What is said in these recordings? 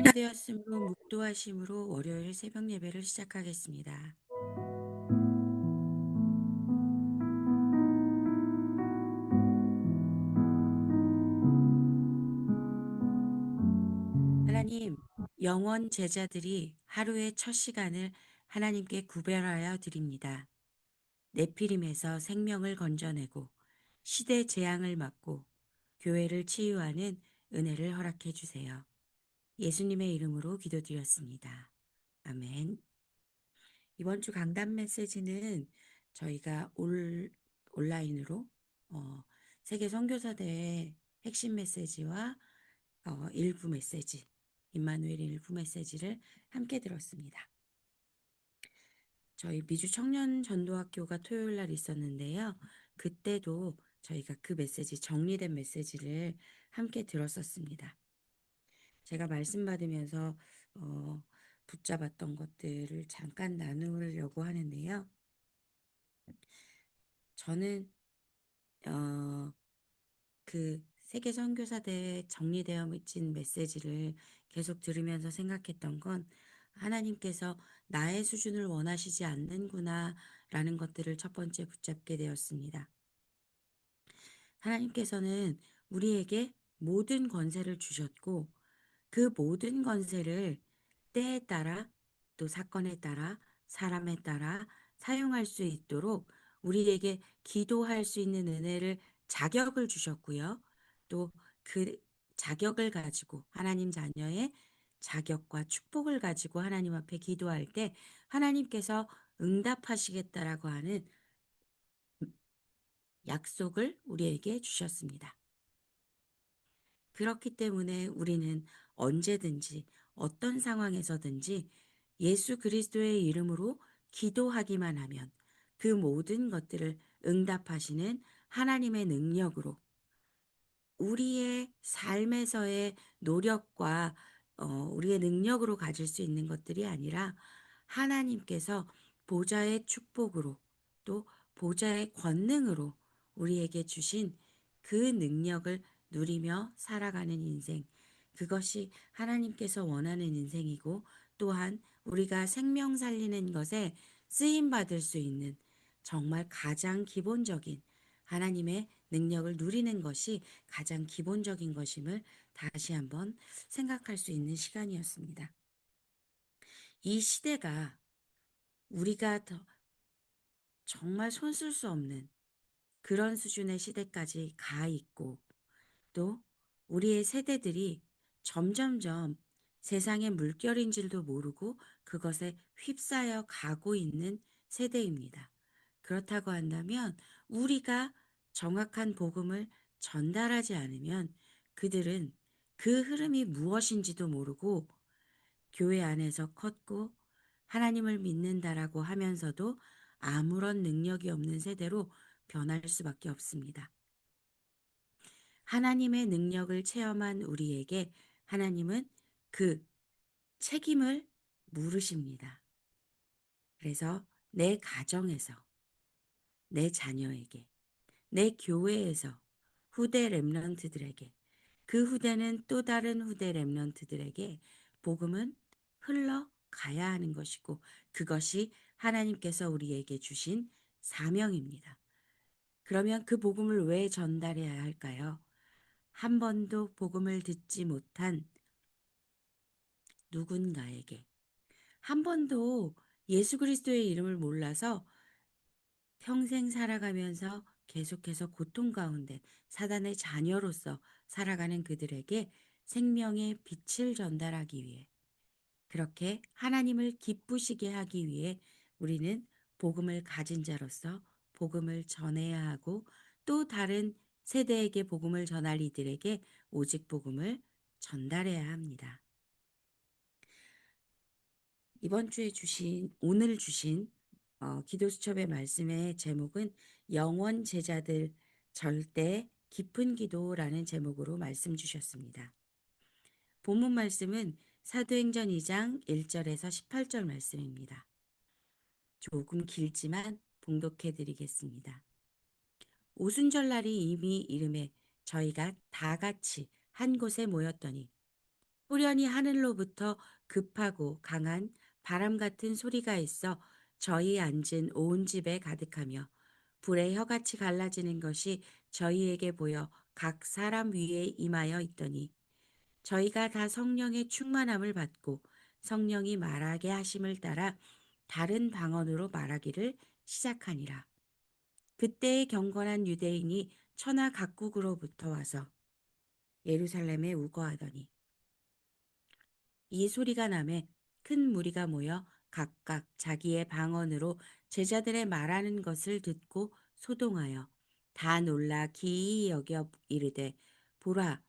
시간이 되었으므로 묵도하심으로 월요일 새벽 예배를 시작하겠습니다. 하나님, 영원 제자들이 하루의 첫 시간을 하나님께 구별하여 드립니다. 네피림에서 생명을 건져내고 시대 재앙을 막고 교회를 치유하는 은혜를 허락해 주세요. 예수님의 이름으로 기도드렸습니다. 아멘. 이번 주 강단 메시지는 저희가 온라인으로 세계 선교사대회 핵심 메시지와 일부 메시지, 임마누엘 일부 메시지를 함께 들었습니다. 저희 미주 청년 전도학교가 토요일 날 있었는데요. 그때도 저희가 그 메시지, 정리된 메시지를 함께 들었었습니다. 제가 말씀 받으면서 어, 붙잡았던 것들을 잠깐 나누려고 하는데요. 저는 어, 그 세계 선교사대회 정리되어 진 메시지를 계속 들으면서 생각했던 건 하나님께서 나의 수준을 원하시지 않는구나 라는 것들을 첫 번째 붙잡게 되었습니다. 하나님께서는 우리에게 모든 권세를 주셨고 그 모든 권세를 때에 따라 또 사건에 따라 사람에 따라 사용할 수 있도록 우리에게 기도할 수 있는 은혜를 자격을 주셨고요. 또 그 자격을 가지고 하나님 자녀의 자격과 축복을 가지고 하나님 앞에 기도할 때 하나님께서 응답하시겠다라고 하는 약속을 우리에게 주셨습니다. 그렇기 때문에 우리는 언제든지 어떤 상황에서든지 예수 그리스도의 이름으로 기도하기만 하면 그 모든 것들을 응답하시는 하나님의 능력으로 우리의 삶에서의 노력과 우리의 능력으로 가질 수 있는 것들이 아니라 하나님께서 보좌의 축복으로 또 보좌의 권능으로 우리에게 주신 그 능력을 누리며 살아가는 인생. 그것이 하나님께서 원하는 인생이고 또한 우리가 생명 살리는 것에 쓰임 받을 수 있는 정말 가장 기본적인 하나님의 능력을 누리는 것이 가장 기본적인 것임을 다시 한번 생각할 수 있는 시간이었습니다. 이 시대가 우리가 정말 손 쓸 수 없는 그런 수준의 시대까지 가 있고 또 우리의 세대들이 점점점 세상의 물결인 줄도 모르고 그것에 휩싸여 가고 있는 세대입니다. 그렇다고 한다면 우리가 정확한 복음을 전달하지 않으면 그들은 그 흐름이 무엇인지도 모르고 교회 안에서 컸고 하나님을 믿는다라고 하면서도 아무런 능력이 없는 세대로 변할 수밖에 없습니다. 하나님의 능력을 체험한 우리에게 하나님은 그 책임을 물으십니다. 그래서 내 가정에서, 내 자녀에게, 내 교회에서 후대 렘넌트들에게, 그 후대는 또 다른 후대 렘넌트들에게 복음은 흘러가야 하는 것이고 그것이 하나님께서 우리에게 주신 사명입니다. 그러면 그 복음을 왜 전달해야 할까요? 한 번도 복음을 듣지 못한 누군가에게, 한 번도 예수 그리스도의 이름을 몰라서 평생 살아가면서 계속해서 고통 가운데 사단의 자녀로서 살아가는 그들에게 생명의 빛을 전달하기 위해 그렇게 하나님을 기쁘시게 하기 위해 우리는 복음을 가진 자로서 복음을 전해야 하고 또 다른 세대에게 복음을 전할 이들에게 오직 복음을 전달해야 합니다. 이번 주에 오늘 주신 기도 수첩의 말씀의 제목은 영원 제자들 절대 깊은 기도라는 제목으로 말씀 주셨습니다. 본문 말씀은 사도행전 2장 1절에서 18절 말씀입니다. 조금 길지만 봉독해 드리겠습니다. 오순절날이 이미 이름에 저희가 다 같이 한 곳에 모였더니 호련히 하늘로부터 급하고 강한 바람 같은 소리가 있어 저희 앉은 온 집에 가득하며 불의 혀같이 갈라지는 것이 저희에게 보여 각 사람 위에 임하여 있더니 저희가 다 성령의 충만함을 받고 성령이 말하게 하심을 따라 다른 방언으로 말하기를 시작하니라. 그때의 경건한 유대인이 천하 각국으로부터 와서 예루살렘에 우거하더니 이 소리가 나매 큰 무리가 모여 각각 자기의 방언으로 제자들의 말하는 것을 듣고 소동하여 다 놀라 기이히 여겨 이르되 보라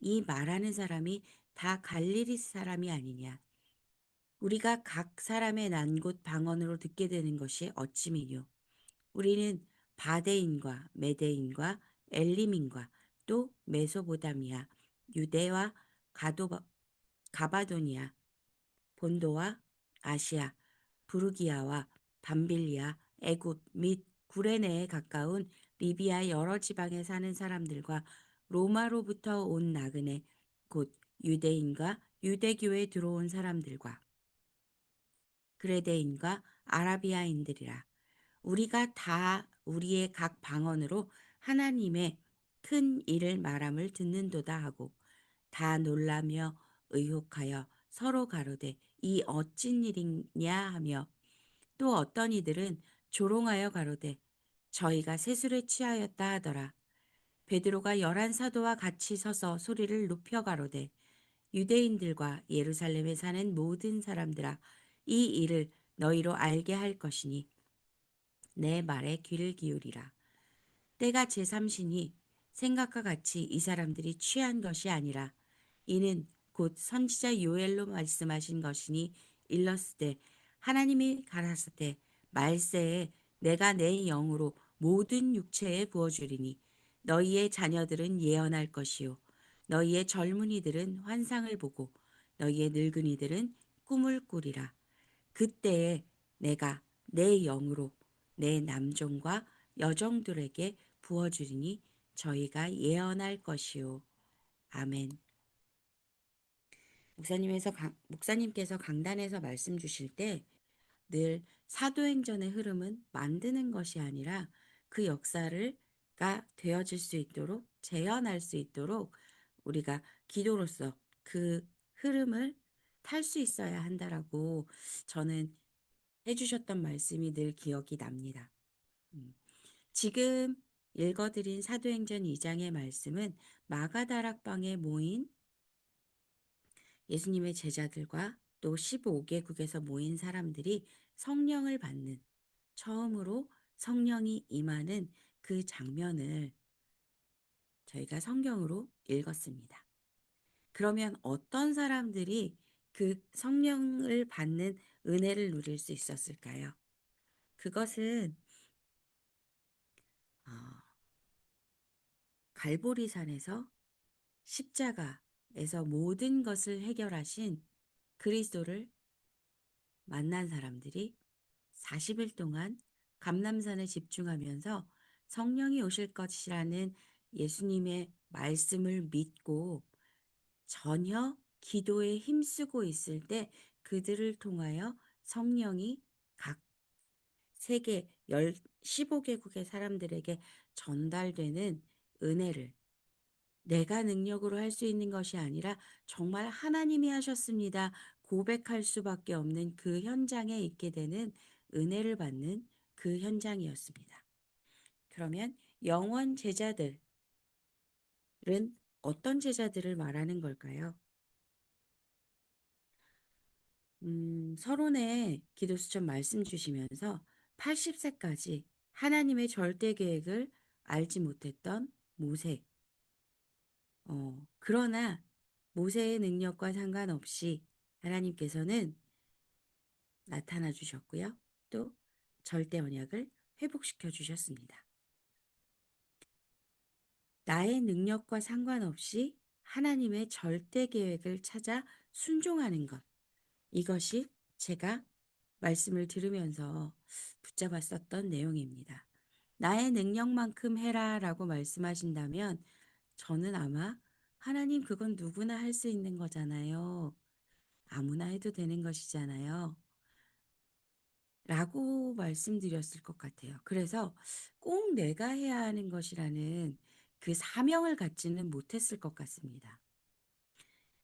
이 말하는 사람이 다 갈릴리 사람이 아니냐 우리가 각 사람의 난 곳 방언으로 듣게 되는 것이 어찌미뇨 우리는 바데인과 메데인과 엘림인과 또 메소보다미아 유대와 가도, 가바도니아 본도와 아시아, 부르기아와 밤빌리아, 애굽 및 구레네에 가까운 리비아 여러 지방에 사는 사람들과 로마로부터 온 나그네 곧 유대인과 유대교에 들어온 사람들과 그레데인과 아라비아인들이라 우리가 다 우리의 각 방언으로 하나님의 큰 일을 말함을 듣는도다 하고 다 놀라며 의혹하여 서로 가로되 이 어찐 일이냐 하며 또 어떤 이들은 조롱하여 가로되 저희가 세술에 취하였다 하더라. 베드로가 11 사도와 같이 서서 소리를 높여 가로되 유대인들과 예루살렘에 사는 모든 사람들아 이 일을 너희로 알게 할 것이니 내 말에 귀를 기울이라. 때가 제3시니 생각과 같이 이 사람들이 취한 것이 아니라 이는 곧 선지자 요엘로 말씀하신 것이니 일렀으되 하나님이 가라사대 말세에 내가 내 영으로 모든 육체에 부어주리니 너희의 자녀들은 예언할 것이요 너희의 젊은이들은 환상을 보고 너희의 늙은이들은 꿈을 꾸리라. 그때에 내가 내 영으로 내 남종과 여종들에게 부어주리니 저희가 예언할 것이요. 아멘. 목사님께서 강단에서 말씀 주실 때 늘 사도행전의 흐름은 만드는 것이 아니라 그 역사가 되어질 수 있도록 재현할 수 있도록 우리가 기도로서 그 흐름을 탈 수 있어야 한다라고 저는 해주셨던 말씀이 늘 기억이 납니다. 음. 지금 읽어드린 사도행전 2장의 말씀은 마가다락방에 모인 예수님의 제자들과 또 15개국에서 모인 사람들이 성령을 받는 처음으로 성령이 임하는 그 장면을 저희가 성경으로 읽었습니다. 그러면 어떤 사람들이 그 성령을 받는 은혜를 누릴 수 있었을까요? 그것은 어, 갈보리산에서 십자가에서 모든 것을 해결하신 그리스도를 만난 사람들이 40일 동안 감람산에 집중하면서 성령이 오실 것이라는 예수님의 말씀을 믿고 전혀 기도에 힘쓰고 있을 때 그들을 통하여 성령이 각 세계 15개국의 사람들에게 전달되는 은혜를 내가 능력으로 할 수 있는 것이 아니라 정말 하나님이 하셨습니다. 고백할 수밖에 없는 그 현장에 있게 되는 은혜를 받는 그 현장이었습니다. 그러면 영원 제자들은 어떤 제자들을 말하는 걸까요? 서론에 기도수천 말씀 주시면서 80세까지 하나님의 절대 계획을 알지 못했던 모세, 그러나 모세의 능력과 상관없이 하나님께서는 나타나 주셨고요. 또 절대 언약을 회복시켜 주셨습니다. 나의 능력과 상관없이 하나님의 절대 계획을 찾아 순종하는 것. 이것이 제가 말씀을 들으면서 붙잡았었던 내용입니다. 나의 능력만큼 해라라고 말씀하신다면 저는 아마 하나님, 그건 누구나 할 수 있는 거잖아요. 아무나 해도 되는 것이잖아요. 라고 말씀드렸을 것 같아요. 그래서 꼭 내가 해야 하는 것이라는 그 사명을 갖지는 못했을 것 같습니다.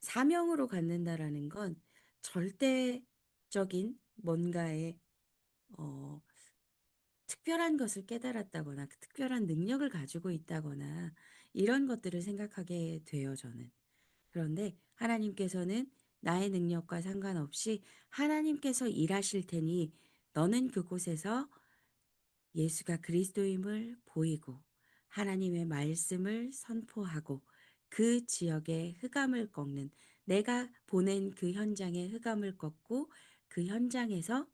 사명으로 갖는다라는 건 절대적인 뭔가의 어, 특별한 것을 깨달았다거나 그 특별한 능력을 가지고 있다거나 이런 것들을 생각하게 돼요, 저는. 그런데 하나님께서는 나의 능력과 상관없이 하나님께서 일하실 테니 너는 그곳에서 예수가 그리스도임을 보이고 하나님의 말씀을 선포하고 그 지역의 흑암을 꺾는, 내가 보낸 그 현장의 흑암을 꺾고 그 현장에서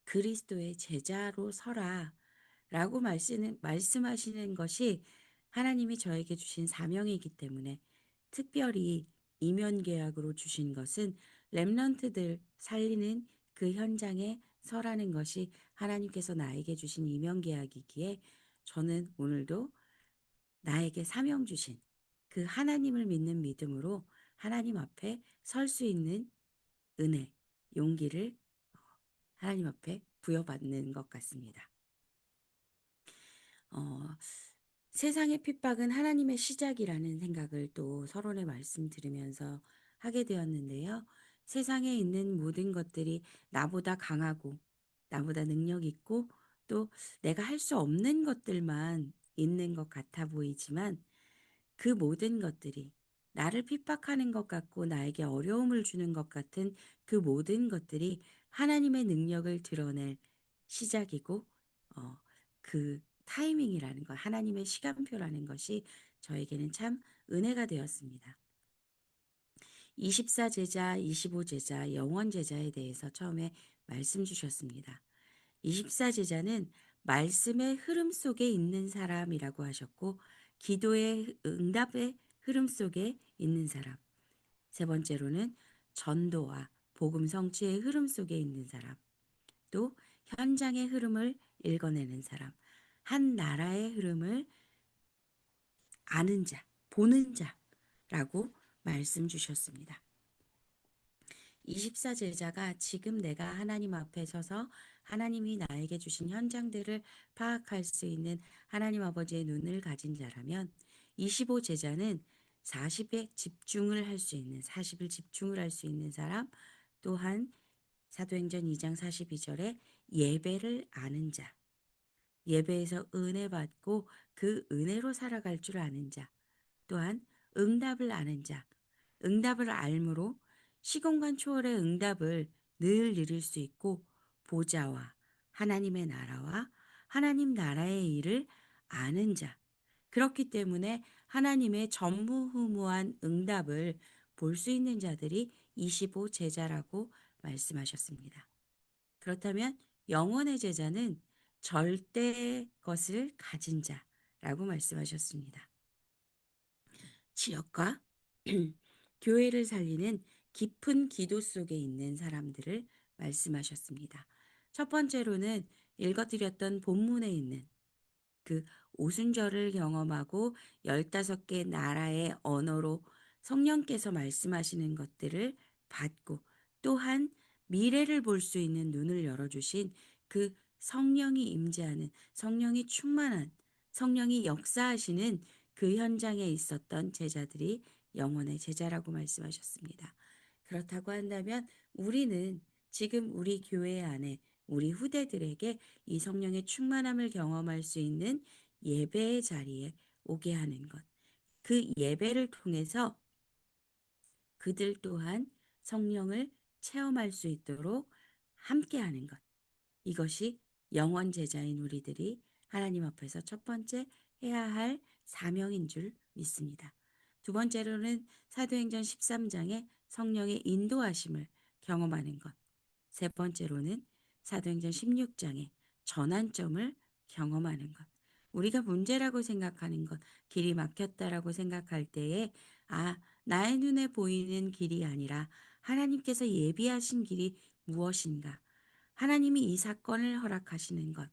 그리스도의 제자로 서라 라고 말씀하시는 것이 하나님이 저에게 주신 사명이기 때문에, 특별히 이면 계약으로 주신 것은 렘넌트들 살리는 그 현장에 서라는 것이 하나님께서 나에게 주신 이면 계약이기에, 저는 오늘도 나에게 사명 주신 그 하나님을 믿는 믿음으로 하나님 앞에 설 수 있는 은혜, 용기를 하나님 앞에 부여받는 것 같습니다. 어, 세상의 핍박은 하나님의 시작이라는 생각을 또 서론의 말씀 들으면서 하게 되었는데요. 세상에 있는 모든 것들이 나보다 강하고 나보다 능력 있고 또 내가 할 수 없는 것들만 있는 것 같아 보이지만, 그 모든 것들이 나를 핍박하는 것 같고 나에게 어려움을 주는 것 같은 그 모든 것들이 하나님의 능력을 드러낼 시작이고, 어, 그 타이밍이라는 것, 하나님의 시간표라는 것이 저에게는 참 은혜가 되었습니다. 24제자, 25제자, 영원제자에 대해서 처음에 말씀 주셨습니다. 24제자는 말씀의 흐름 속에 있는 사람이라고 하셨고, 기도의 응답의 흐름 속에 있는 사람. 세 번째로는 전도와 복음 성취의 흐름 속에 있는 사람. 또 현장의 흐름을 읽어내는 사람. 한 나라의 흐름을 아는 자, 보는 자라고 말씀 주셨습니다. 24제자가 지금 내가 하나님 앞에 서서 하나님이 나에게 주신 현장들을 파악할 수 있는 하나님 아버지의 눈을 가진 자라면, 25제자는 40에 집중을 할 수 있는, 40일 집중을 할 수 있는 사람, 또한 사도행전 2장 42절에 예배를 아는 자, 예배에서 은혜 받고 그 은혜로 살아갈 줄 아는 자, 또한 응답을 아는 자, 응답을 알므로 시공간 초월의 응답을 늘 이룰 수 있고, 보좌와 하나님의 나라와 하나님 나라의 일을 아는 자. 그렇기 때문에 하나님의 전무후무한 응답을 볼 수 있는 자들이 25 제자라고 말씀하셨습니다. 그렇다면 영원의 제자는 절대 것을 가진 자라고 말씀하셨습니다. 지역과 교회를 살리는 깊은 기도 속에 있는 사람들을 말씀하셨습니다. 첫 번째로는 읽어드렸던 본문에 있는 그 오순절을 경험하고 15개 나라의 언어로 성령께서 말씀하시는 것들을 받고, 또한 미래를 볼 수 있는 눈을 열어주신 그 성령이 임재하는, 성령이 충만한, 성령이 역사하시는 그 현장에 있었던 제자들이 영원의 제자라고 말씀하셨습니다. 그렇다고 한다면 우리는 지금 우리 교회 안에 우리 후대들에게 이 성령의 충만함을 경험할 수 있는 예배의 자리에 오게 하는 것, 그 예배를 통해서 그들 또한 성령을 체험할 수 있도록 함께하는 것, 이것이 영원 제자인 우리들이 하나님 앞에서 첫 번째 해야 할 사명인 줄 믿습니다. 두 번째로는 사도행전 13장의 성령의 인도하심을 경험하는 것. 세 번째로는 사도행전 16장의 전환점을 경험하는 것. 우리가 문제라고 생각하는 것, 길이 막혔다라고 생각할 때에, 나의 눈에 보이는 길이 아니라 하나님께서 예비하신 길이 무엇인가? 하나님이 이 사건을 허락하시는 것,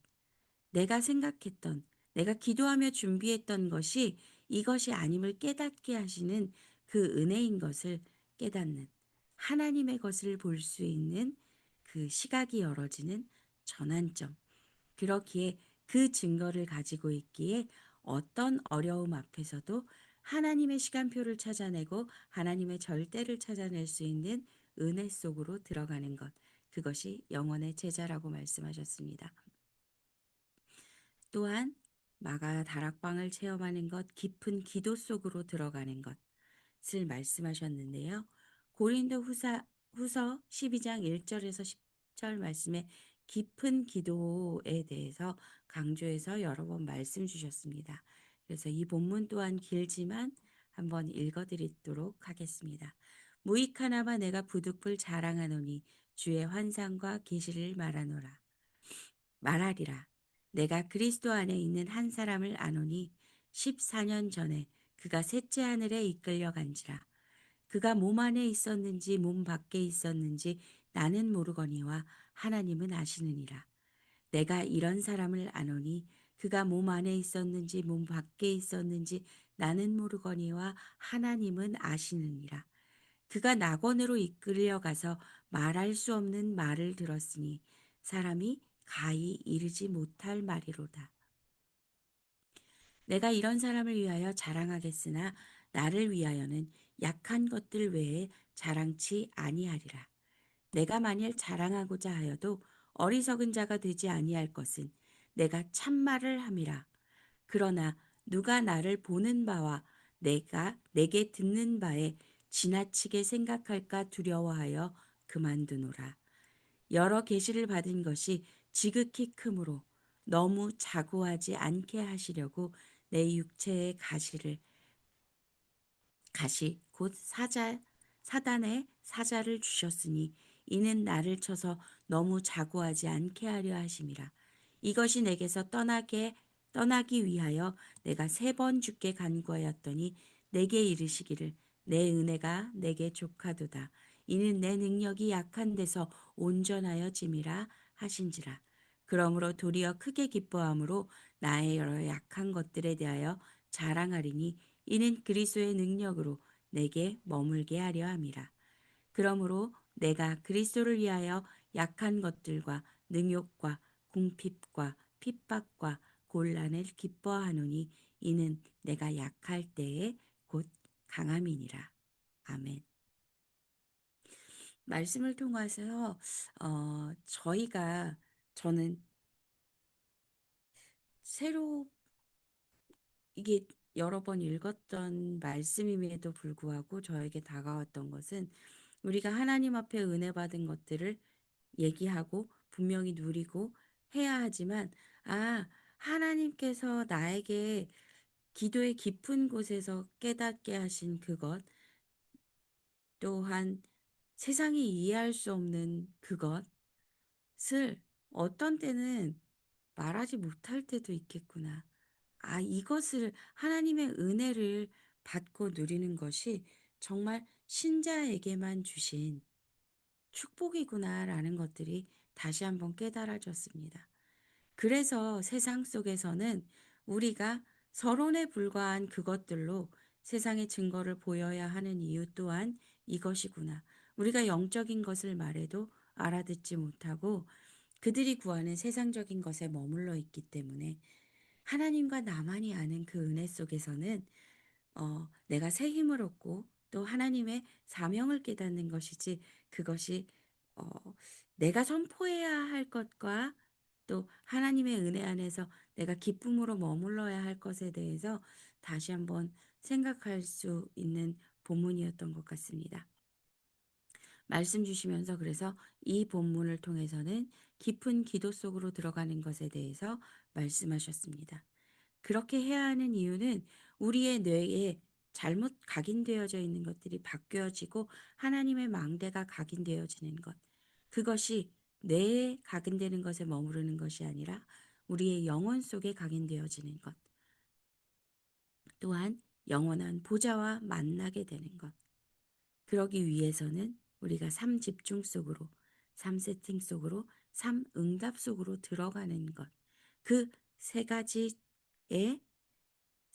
내가 생각했던, 내가 기도하며 준비했던 것이 이것이 아님을 깨닫게 하시는 그 은혜인 것을 깨닫는, 하나님의 것을 볼 수 있는 그 시각이 열어지는 전환점. 그렇기에 그 증거를 가지고 있기에 어떤 어려움 앞에서도 하나님의 시간표를 찾아내고 하나님의 절대를 찾아낼 수 있는 은혜 속으로 들어가는 것. 그것이 영혼의 제자라고 말씀하셨습니다. 또한 마가 다락방을 체험하는 것, 깊은 기도 속으로 들어가는 것을 말씀하셨는데요. 후서 12장 1절에서 10절 말씀에 깊은 기도에 대해서 강조해서 여러 번 말씀 주셨습니다. 그래서 이 본문 또한 길지만 한번 읽어드리도록 하겠습니다. 무익하나마 내가 부득불 자랑하노니 주의 환상과 계시를 말하리라. 내가 그리스도 안에 있는 한 사람을 아노니 14년 전에 그가 셋째 하늘에 이끌려 간지라. 그가 몸 안에 있었는지 몸 밖에 있었는지 나는 모르거니와 하나님은 아시느니라. 내가 이런 사람을 아노니 그가 몸 안에 있었는지 몸 밖에 있었는지 나는 모르거니와 하나님은 아시느니라. 그가 낙원으로 이끌려가서 말할 수 없는 말을 들었으니 사람이 가히 이르지 못할 말이로다. 내가 이런 사람을 위하여 자랑하겠으나 나를 위하여는 약한 것들 외에 자랑치 아니하리라. 내가 만일 자랑하고자 하여도 어리석은 자가 되지 아니할 것은 내가 참말을 함이라. 그러나 누가 나를 보는 바와 내가 내게 듣는 바에 지나치게 생각할까 두려워하여 그만두노라. 여러 계시를 받은 것이 지극히 크므로 너무 자고하지 않게 하시려고 내 육체의 가시 곧 사단의 사자를 주셨으니 이는 나를 쳐서 너무 자고하지 않게 하려 하심이라. 이것이 내게서 떠나기 위하여 내가 3번 주께 간구하였더니 내게 이르시기를 내 은혜가 내게 족하도다. 이는 내 능력이 약한 데서 온전하여 짐이라 하신지라. 그러므로 도리어 크게 기뻐함으로 나의 여러 약한 것들에 대하여 자랑하리니 이는 그리스도의 능력으로 내게 머물게 하려 함이라. 그러므로 내가 그리스도를 위하여 약한 것들과 능욕과 궁핍과 핍박과 곤란을 기뻐하노니 이는 내가 약할 때에 곧 강함이니라. 아멘. 말씀을 통해서 저는 새로 이게 여러 번 읽었던 말씀임에도 불구하고 저에게 다가왔던 것은 우리가 하나님 앞에 은혜 받은 것들을 얘기하고 분명히 누리고 해야 하지만, 하나님께서 나에게 기도의 깊은 곳에서 깨닫게 하신 그것, 또한 세상이 이해할 수 없는 그것을 어떤 때는 말하지 못할 때도 있겠구나. 이것을 하나님의 은혜를 받고 누리는 것이 정말 신자에게만 주신 축복이구나라는 것들이 다시 한번 깨달아졌습니다. 그래서 세상 속에서는 우리가 서론에 불과한 그것들로 세상의 증거를 보여야 하는 이유 또한 이것이구나. 우리가 영적인 것을 말해도 알아듣지 못하고 그들이 구하는 세상적인 것에 머물러 있기 때문에 하나님과 나만이 아는 그 은혜 속에서는 내가 새 힘을 얻고 또 하나님의 사명을 깨닫는 것이지 그것이 어, 내가 선포해야 할 것과 또 하나님의 은혜 안에서 내가 기쁨으로 머물러야 할 것에 대해서 다시 한번 생각할 수 있는 본문이었던 것 같습니다. 말씀 주시면서 그래서 이 본문을 통해서는 깊은 기도 속으로 들어가는 것에 대해서 말씀하셨습니다. 그렇게 해야 하는 이유는 우리의 뇌에 잘못 각인되어져 있는 것들이 바뀌어지고 하나님의 망대가 각인되어지는 것. 그것이 뇌에 각인되는 것에 머무르는 것이 아니라 우리의 영혼 속에 각인되어지는 것. 또한 영원한 보좌와 만나게 되는 것. 그러기 위해서는 우리가 삶 집중 속으로, 삶 세팅 속으로, 삶 응답 속으로 들어가는 것. 그 3가지의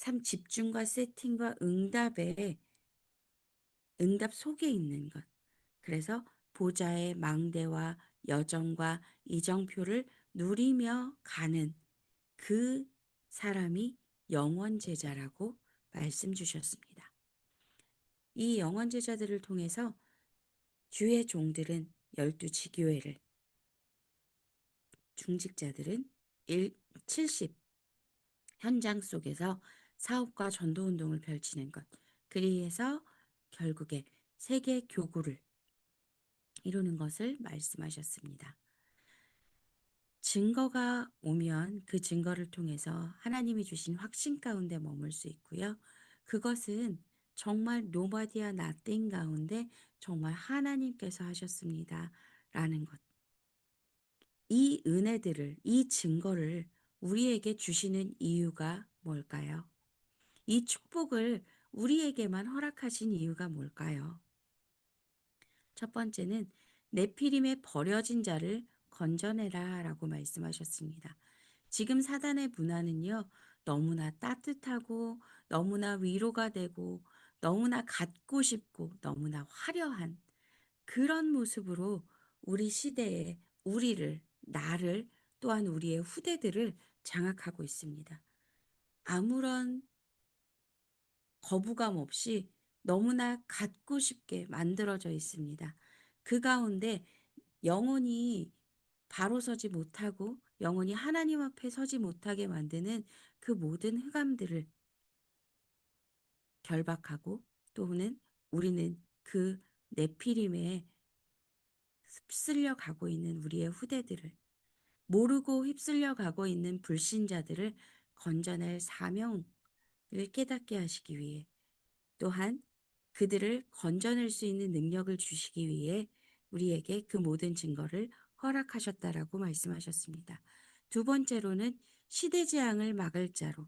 삶 집중과 세팅과 응답 속에 있는 것. 그래서 보좌의 망대와 여정과 이정표를 누리며 가는 그 사람이 영원 제자라고 말씀 주셨습니다. 이 영원 제자들을 통해서 주의 종들은 12지교회를, 중직자들은 70 현장 속에서 사업과 전도 운동을 펼치는 것. 그리해서 결국에 세계 교구를 이루는 것을 말씀하셨습니다. 증거가 오면 그 증거를 통해서 하나님이 주신 확신 가운데 머물 수 있고요. 그것은 정말 노바디아 나띵 가운데 정말 하나님께서 하셨습니다. 라는 것. 이 은혜들을, 이 증거를 우리에게 주시는 이유가 뭘까요? 이 축복을 우리에게만 허락하신 이유가 뭘까요? 첫 번째는 네피림의 버려진 자를 건져내라 라고 말씀하셨습니다. 지금 사단의 문화는요, 너무나 따뜻하고 너무나 위로가 되고 너무나 갖고 싶고 너무나 화려한 그런 모습으로 우리 시대에 우리를, 나를 또한 우리의 후대들을 장악하고 있습니다. 아무런 거부감 없이 너무나 갖고 싶게 만들어져 있습니다. 그 가운데 영혼이 바로 서지 못하고 영혼이 하나님 앞에 서지 못하게 만드는 그 모든 흑암들을 결박하고 또는 우리는 그 네피림에 휩쓸려 가고 있는 우리의 후대들을 모르고 휩쓸려 가고 있는 불신자들을 건져낼 사명을 깨닫게 하시기 위해 또한 그들을 건져낼 수 있는 능력을 주시기 위해 우리에게 그 모든 증거를 허락하셨다라고 말씀하셨습니다. 두 번째로는 시대 재앙을 막을 자로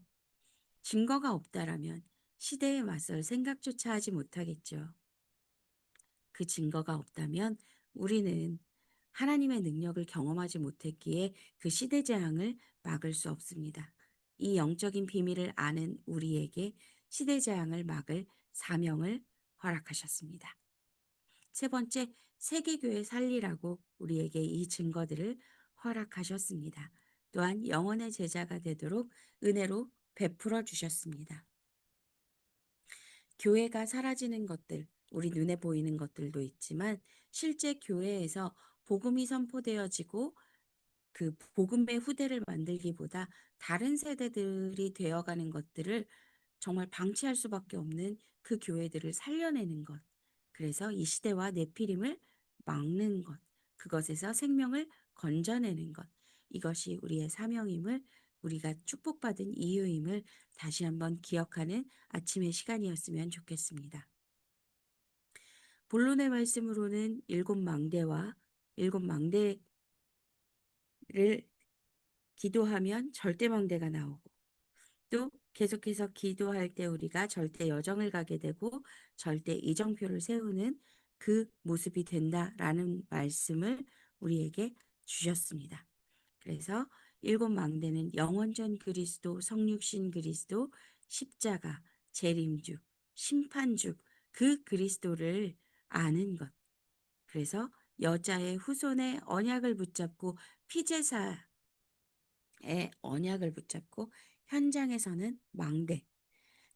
증거가 없다라면 시대에 맞설 생각조차 하지 못하겠죠. 그 증거가 없다면 우리는 하나님의 능력을 경험하지 못했기에 그 시대 재앙을 막을 수 없습니다. 이 영적인 비밀을 아는 우리에게 시대 재앙을 막을 사명을 허락하셨습니다. 세 번째, 세계교회 살리라고 우리에게 이 증거들을 허락하셨습니다. 또한 영원의 제자가 되도록 은혜로 베풀어 주셨습니다. 교회가 사라지는 것들, 우리 눈에 보이는 것들도 있지만 실제 교회에서 복음이 선포되어지고 그 복음의 후대를 만들기보다 다른 세대들이 되어가는 것들을 정말 방치할 수밖에 없는 그 교회들을 살려내는 것. 그래서 이 시대와 네피림을 막는 것. 그것에서 생명을 건져내는 것. 이것이 우리의 사명임을 우리가 축복받은 이유임을 다시 한번 기억하는 아침의 시간이었으면 좋겠습니다. 본론의 말씀으로는 일곱 망대를 기도하면 절대 망대가 나오고 또 계속해서 기도할 때 우리가 절대 여정을 가게 되고 절대 이정표를 세우는 그 모습이 된다라는 말씀을 우리에게 주셨습니다. 그래서 일곱 망대는 영원전 그리스도, 성육신 그리스도, 십자가, 재림주, 심판주 그 그리스도를 아는 것. 그래서 여자의 후손의 언약을 붙잡고 피제사의 언약을 붙잡고 현장에서는 망대,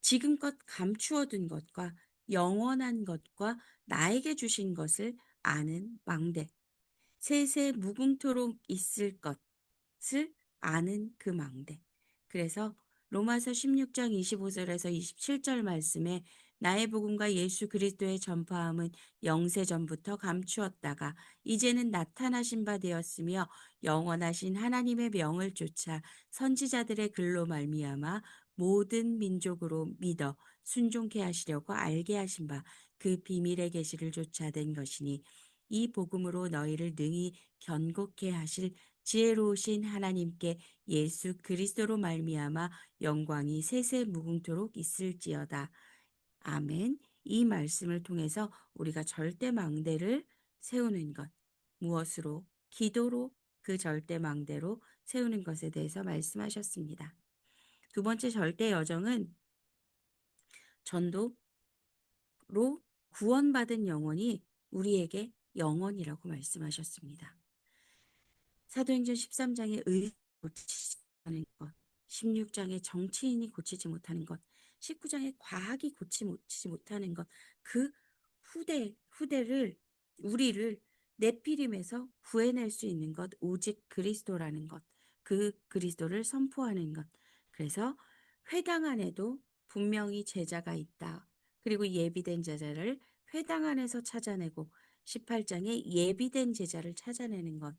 지금껏 감추어둔 것과 영원한 것과 나에게 주신 것을 아는 망대, 세세 무궁토록 있을 것을 아는 그 망대. 그래서 로마서 16장 25절에서 27절 말씀에 나의 복음과 예수 그리스도의 전파함은 영세 전부터 감추었다가 이제는 나타나신 바 되었으며 영원하신 하나님의 명을 쫓아 선지자들의 글로 말미암아 모든 민족으로 믿어 순종케 하시려고 알게 하신 바 그 비밀의 계시를 쫓아낸 것이니 이 복음으로 너희를 능히 견고케 하실 지혜로우신 하나님께 예수 그리스도로 말미암아 영광이 세세 무궁토록 있을지어다. 아멘. 이 말씀을 통해서 우리가 절대 망대를 세우는 것, 무엇으로? 기도로 그 절대 망대로 세우는 것에 대해서 말씀하셨습니다. 두 번째 절대 여정은 전도로 구원받은 영혼이 우리에게 영원이라고 말씀하셨습니다. 사도행전 13장의 의 고치지 못하는 것, 16장의 정치인이 고치지 못하는 것, 19장의 과학이 고치지 못하는 것, 그 후대를 우리를 네피림에서 구해낼 수 있는 것, 오직 그리스도라는 것, 그 그리스도를 선포하는 것. 그래서 회당 안에도 분명히 제자가 있다. 그리고 예비된 제자를 회당 안에서 찾아내고 18장에 예비된 제자를 찾아내는 것.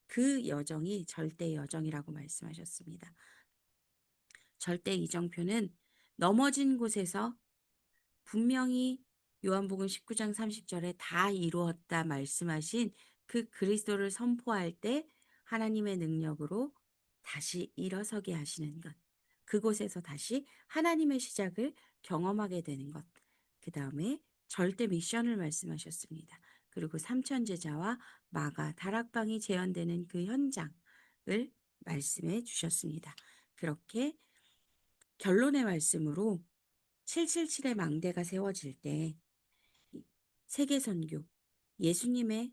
그 여정이 절대 여정이라고 말씀하셨습니다. 절대 이정표는 넘어진 곳에서 분명히 요한복음 19장 30절에 다 이루었다 말씀하신 그 그리스도를 선포할 때 하나님의 능력으로 다시 일어서게 하시는 것. 그곳에서 다시 하나님의 시작을 경험하게 되는 것. 그 다음에 절대 미션을 말씀하셨습니다. 그리고 삼천제자와 마가 다락방이 재현되는 그 현장을 말씀해 주셨습니다. 그렇게 결론의 말씀으로 777의 망대가 세워질 때 세계 선교, 예수님의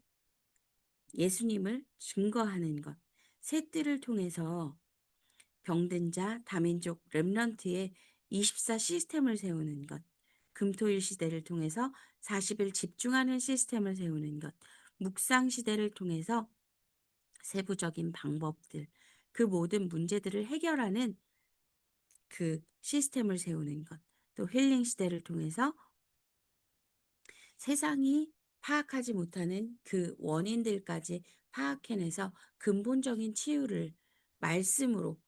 예수님을 증거하는 것, 새 뜰을 통해서 병든 자, 다민족, 렘넌트의 24 시스템을 세우는 것, 금토일 시대를 통해서 40일 집중하는 시스템을 세우는 것, 묵상 시대를 통해서 세부적인 방법들, 그 모든 문제들을 해결하는 그 시스템을 세우는 것, 또 힐링 시대를 통해서 세상이 파악하지 못하는 그 원인들까지 파악해내서 근본적인 치유를 말씀으로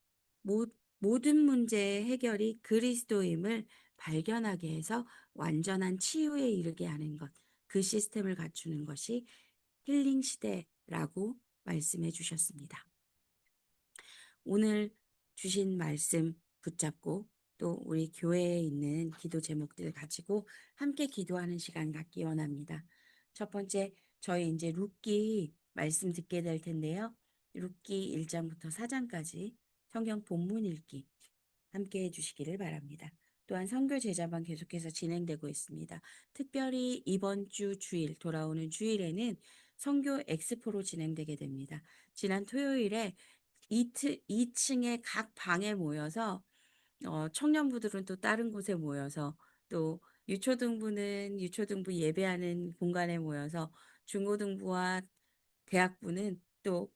모든 문제의 해결이 그리스도임을 발견하게 해서 완전한 치유에 이르게 하는 것, 그 시스템을 갖추는 것이 힐링 시대라고 말씀해 주셨습니다. 오늘 주신 말씀 붙잡고 또 우리 교회에 있는 기도 제목들 가지고 함께 기도하는 시간 갖기 원합니다. 첫 번째, 저희 이제 룻기 말씀 듣게 될 텐데요. 룻기 1장부터 4장까지 성경 본문 읽기 함께 해주시기를 바랍니다. 또한 선교 제자반 계속해서 진행되고 있습니다. 특별히 이번 주 주일, 돌아오는 주일에는 선교 엑스포로 진행되게 됩니다. 지난 토요일에 2층에 각 방에 모여서 청년부들은 또 다른 곳에 모여서 또 유초등부는 유초등부 예배하는 공간에 모여서 중고등부와 대학부는 또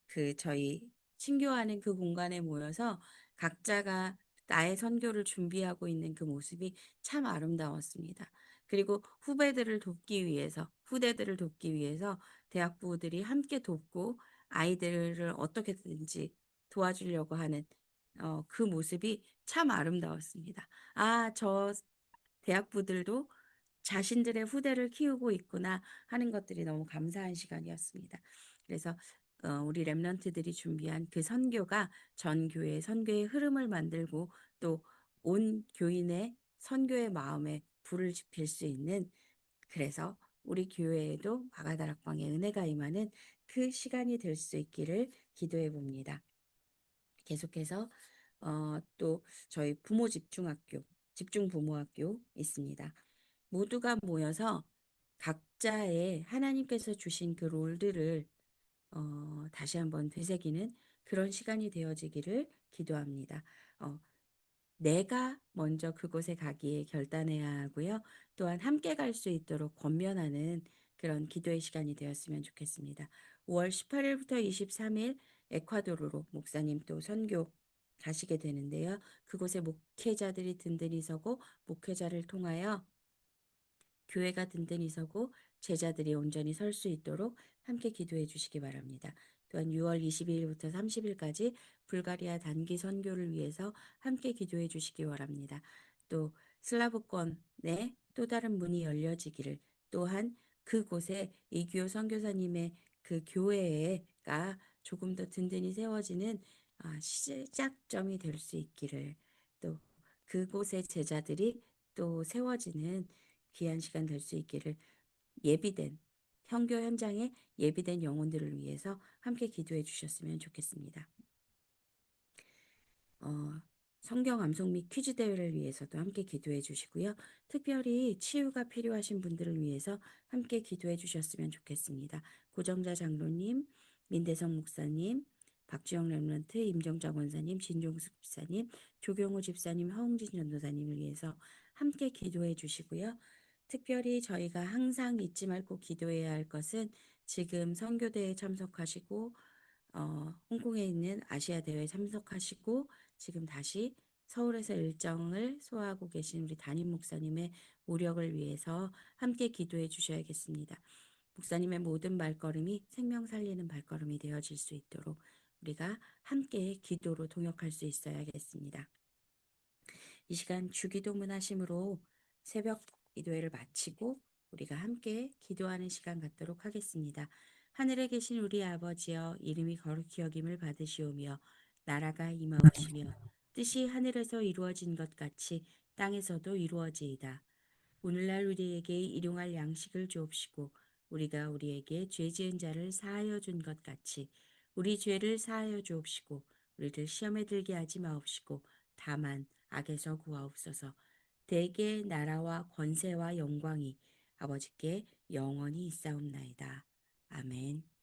그 저희 신교하는 그 공간에 모여서 각자가 나의 선교를 준비하고 있는 그 모습이 참 아름다웠습니다. 그리고 후대들을 돕기 위해서 대학부들이 함께 돕고 아이들을 어떻게든지 도와주려고 하는 그 모습이 참 아름다웠습니다. 아, 저 대학부들도 자신들의 후대를 키우고 있구나 하는 것들이 너무 감사한 시간이었습니다. 그래서 우리 랩런트들이 준비한 그 선교가 전 교회의 선교의 흐름을 만들고 또 온 교인의 선교의 마음에 불을 지필 수 있는, 그래서 우리 교회에도 마가다락방의 은혜가 임하는 그 시간이 될 수 있기를 기도해 봅니다. 계속해서 또 저희 부모 집중학교, 집중부모학교 있습니다. 모두가 모여서 각자의 하나님께서 주신 그 롤들을 다시 한번 되새기는 그런 시간이 되어지기를 기도합니다. 어, 내가 먼저 그곳에 가기에 결단해야 하고요. 또한 함께 갈 수 있도록 권면하는 그런 기도의 시간이 되었으면 좋겠습니다. 5월 18일부터 23일 에콰도르로 목사님 또 선교 가시게 되는데요. 그곳에 목회자들이 든든히 서고 목회자를 통하여 교회가 든든히 서고 제자들이 온전히 설 수 있도록 함께 기도해 주시기 바랍니다. 또한 6월 22일부터 30일까지 불가리아 단기 선교를 위해서 함께 기도해 주시기 바랍니다. 또 슬라브권의 또 다른 문이 열려지기를, 또한 그곳에 이규호 선교사님의 그 교회가 조금 더 든든히 세워지는 시작점이 될 수 있기를, 또 그곳의 제자들이 또 세워지는 귀한 시간 될 수 있기를, 예비된 선교 현장에 예비된 영혼들을 위해서 함께 기도해 주셨으면 좋겠습니다. 어, 성경 암송 및 퀴즈 대회를 위해서도 함께 기도해 주시고요. 특별히 치유가 필요하신 분들을 위해서 함께 기도해 주셨으면 좋겠습니다. 고정자 장로님, 민대성 목사님, 박주영 렘런트, 임정자 권사님, 진종숙 집사님, 조경호 집사님, 허웅진 전도사님을 위해서 함께 기도해 주시고요. 특별히 저희가 항상 잊지 말고 기도해야 할 것은 지금 선교대에 참석하시고 홍콩에 있는 아시아 대회에 참석하시고 지금 다시 서울에서 일정을 소화하고 계신 우리 담임 목사님의 모력을 위해서 함께 기도해 주셔야겠습니다. 목사님의 모든 발걸음이 생명 살리는 발걸음이 되어질 수 있도록 우리가 함께 기도로 동역할 수 있어야겠습니다. 이 시간 주기도문 하심으로 새벽 기도회를 마치고 우리가 함께 기도하는 시간 갖도록 하겠습니다. 하늘에 계신 우리 아버지여 이름이 거룩히 여김을 받으시오며 나라가 임하옵시며 뜻이 하늘에서 이루어진 것 같이 땅에서도 이루어지이다. 오늘날 우리에게 일용할 양식을 주옵시고 우리가 우리에게 죄 지은 자를 사하여 준 것 같이 우리 죄를 사하여 주옵시고 우리를 시험에 들게 하지 마옵시고 다만 악에서 구하옵소서. 대개 나라와 권세와 영광이 아버지께 영원히 있사옵나이다. 아멘.